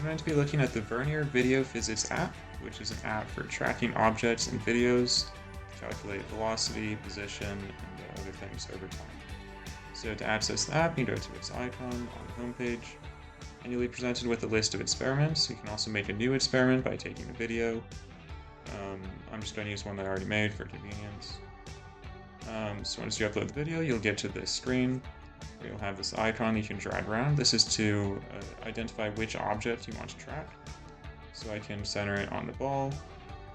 I'm going to be looking at the Vernier Video Physics app, which is an app for tracking objects and videos to calculate velocity, position, and other things over time. So to access the app, you go to its icon on the homepage, and you'll be presented with a list of experiments. You can also make a new experiment by taking a video. I'm just going to use one that I already made for convenience. So once you upload the video, you'll get to this screen where you'll have this icon you can drag around. This is to identify which object you want to track. So I can center it on the ball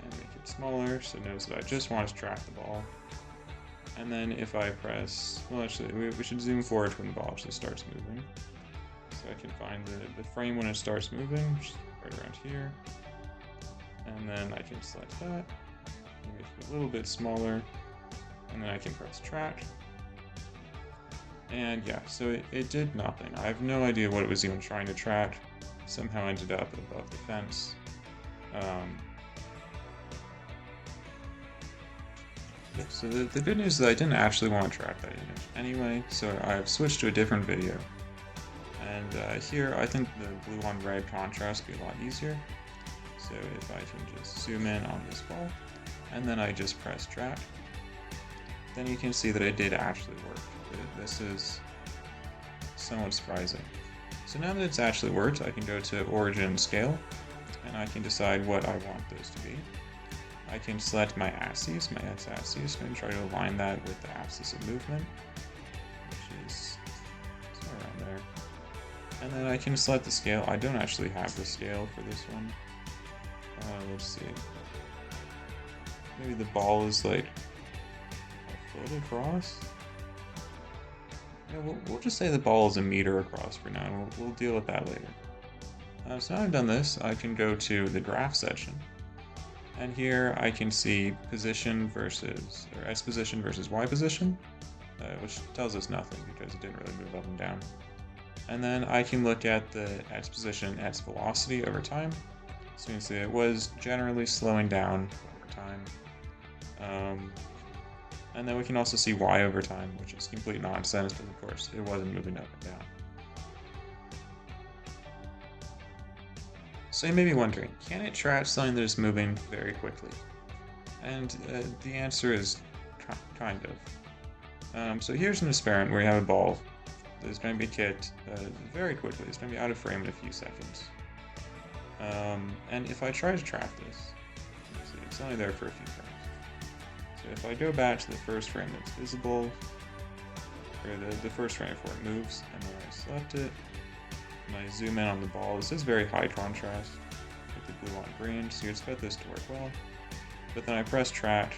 and make it smaller so it knows that I just want to track the ball. And then if I press, well actually we should zoom forward when the ball actually starts moving. So I can find the frame when it starts moving, which is right around here. And then I can select that, make it a little bit smaller, and then I can press track. And yeah, so it did nothing. I have no idea what it was even trying to track. Somehow ended up above the fence. So the good news is that I didn't actually want to track that image anyway, so I've switched to a different video. And here, I think the blue on red contrast would be a lot easier. So if I can just zoom in on this ball, and then I just press track, then you can see that it did actually work. This is somewhat surprising. So now that it's actually worked, I can go to origin scale, and I can decide what I want those to be. I can select my axis, my x-axis, and try to align that with the axis of movement, which is somewhere around there. And then I can select the scale. I don't actually have the scale for this one. Let's see. Maybe the ball is like a foot across? Yeah, we'll just say the ball is a meter across for now, and we'll deal with that later. So now I've done this, I can go to the graph section. And here I can see position versus, or x position versus y position, which tells us nothing because it didn't really move up and down. And then I can look at the x position, x velocity over time. So you can see it was generally slowing down over time. And then we can also see y over time, which is complete nonsense because of course it wasn't moving up and down. So you may be wondering, can it track something that is moving very quickly? And the answer is kind of. So here's an experiment where you have a ball that is going to be kicked very quickly. It's going to be out of frame in a few seconds. And if I try to track this, see, it's only there for a few frames. So if I go back to the first frame that's visible, or the first frame before it moves, and then I select it, and I zoom in on the ball, this is very high contrast with the blue on green, so you expect this to work well. But then I press track,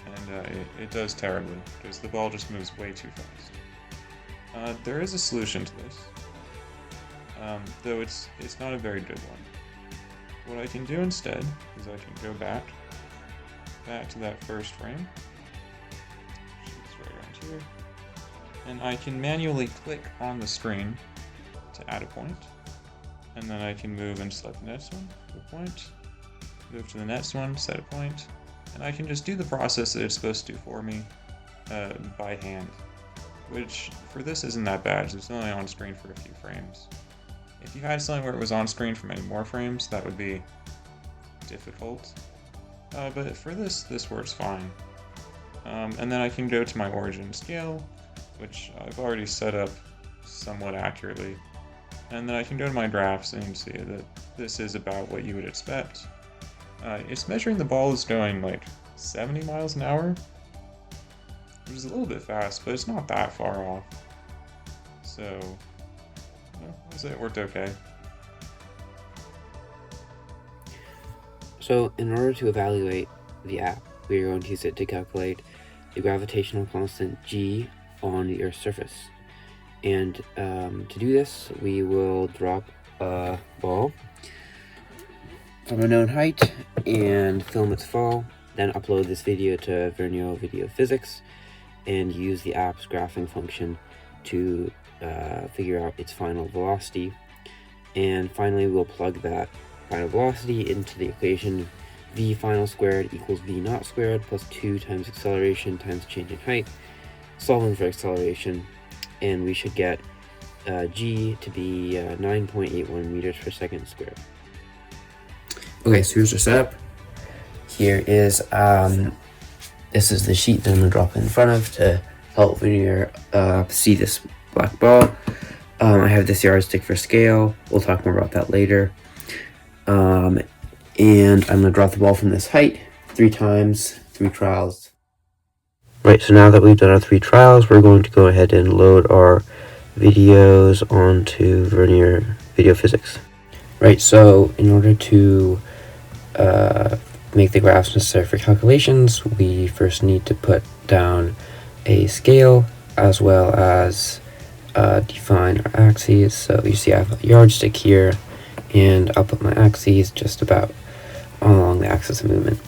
and it does terribly, because the ball just moves way too fast. There is a solution to this, though it's not a very good one. What I can do instead is I can go back to that first frame, which is right around here, and I can manually click on the screen to add a point, and then I can move and select the next one, a point, move to the next one, set a point, and I can just do the process that it's supposed to do for me by hand, which for this isn't that bad, it's only on screen for a few frames. If you had something where it was on screen for many more frames, that would be difficult. But for this works fine. And then I can go to my origin scale, which I've already set up somewhat accurately. And then I can go to my graphs and see that this is about what you would expect. It's measuring the ball is going like 70 miles an hour, which is a little bit fast, but it's not that far off. So, I'd say it worked okay. So in order to evaluate the app, we are going to use it to calculate the gravitational constant g on the Earth's surface. And to do this, we will drop a ball from a known height and film its fall, then upload this video to Vernier Video Physics and use the app's graphing function to figure out its final velocity. And finally, we'll plug that final velocity into the equation v final squared equals v naught squared plus 2 times acceleration times change in height, solving for acceleration, and we should get G to be 9.81 meters per second squared. Okay, so here's our setup. Here is this is the sheet that I'm gonna drop in front of to help Veneer see this black ball. I have this yardstick for scale. We'll talk more about that later. And I'm gonna drop the ball from this height 3 times, 3 trials. Right, so now that we've done our 3 trials, we're going to go ahead and load our videos onto Veneer Video Physics. Right, so in order to make the graphs necessary for calculations, we first need to put down a scale as well as define our axes. So you see I have a yardstick here, and I'll put my axes just about along the axis of movement.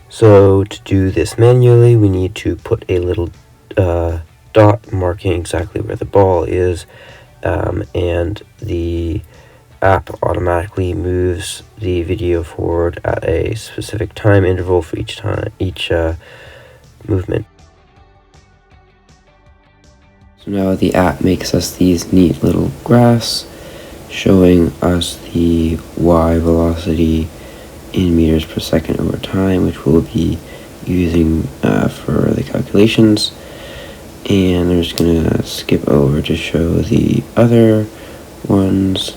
So to do this manually, we need to put a little dot marking exactly where the ball is, and the app automatically moves the video forward at a specific time interval for each movement. So now the app makes us these neat little graphs showing us the y velocity in meters per second over time, which we'll be using for the calculations. And I'm just gonna skip over to show the other ones.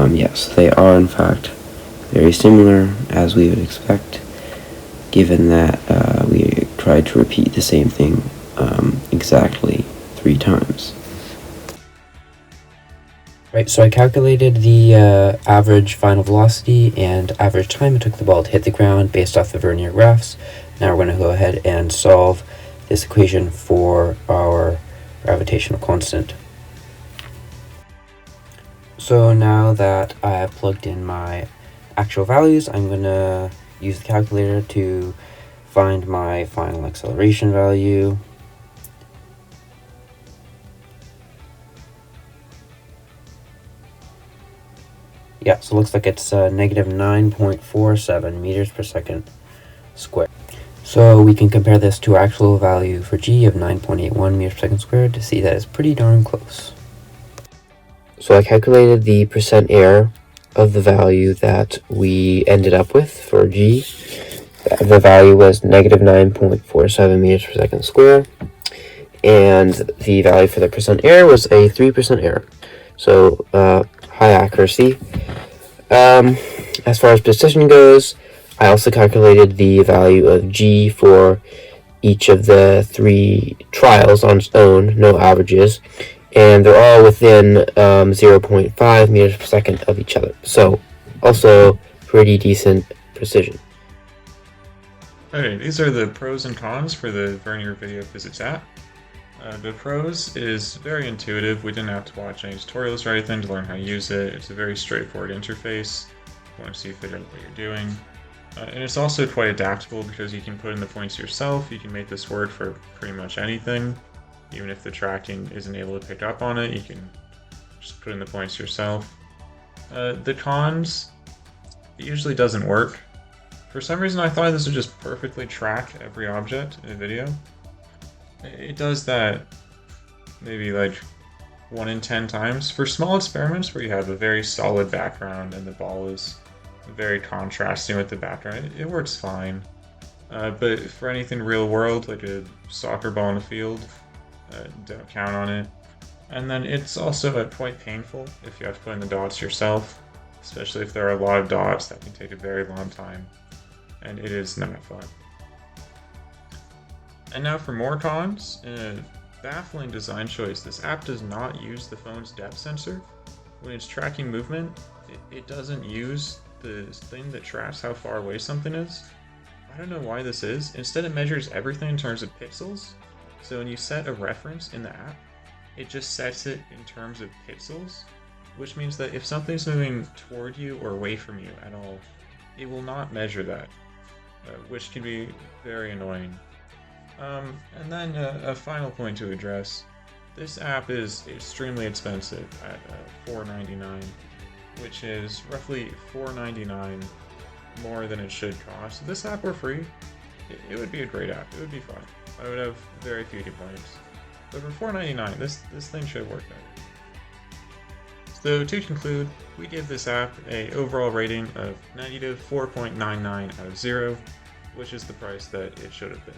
Yes, they are in fact very similar, as we would expect, given that we tried to repeat the same thing exactly 3 times. Right, so I calculated the average final velocity and average time it took the ball to hit the ground based off the Veneer graphs. Now we're going to go ahead and solve this equation for our gravitational constant. So now that I have plugged in my actual values, I'm going to use the calculator to find my final acceleration value. Yeah, so it looks like it's negative 9.47 meters per second squared. So we can compare this to our actual value for G of 9.81 meters per second squared to see that it's pretty darn close. So I calculated the percent error of the value that we ended up with for G. The value was negative 9.47 meters per second squared, and the value for the percent error was a 3% error. So high accuracy. As far as precision goes, I also calculated the value of G for each of the 3 trials on its own, no averages, and they're all within 0.5 meters per second of each other. So also pretty decent precision. Okay, these are the pros and cons for the Veneer Video Physics app. The pros is very intuitive. We didn't have to watch any tutorials or anything to learn how to use it. It's a very straightforward interface. You want to see figure out what you're doing. And it's also quite adaptable because you can put in the points yourself. You can make this work for pretty much anything. Even if the tracking isn't able to pick up on it, you can just put in the points yourself. The cons, it usually doesn't work. For some reason I thought this would just perfectly track every object in a video. It does that maybe like 1 in 10 times. For small experiments where you have a very solid background and the ball is very contrasting with the background, it works fine. But for anything real world, like a soccer ball in a field, don't count on it. And then it's also quite painful if you have to put in the dots yourself, especially if there are a lot of dots. That can take a very long time, and it is not fun. And now for more cons. In a baffling design choice, this app does not use the phone's depth sensor. When it's tracking movement, it doesn't use the thing that tracks how far away something is. I don't know why this is. Instead, it measures everything in terms of pixels. So when you set a reference in the app, it just sets it in terms of pixels, which means that if something's moving toward you or away from you at all, it will not measure that, which can be very annoying. And then a final point to address. This app is extremely expensive at $4.99, which is roughly $4.99 more than it should cost. If this app were free, it would be a great app. It would be fun. I would have very few complaints. But for $4.99, this thing should work better. So to conclude, we give this app a overall rating of -4.99 out of 0, which is the price that it should have been.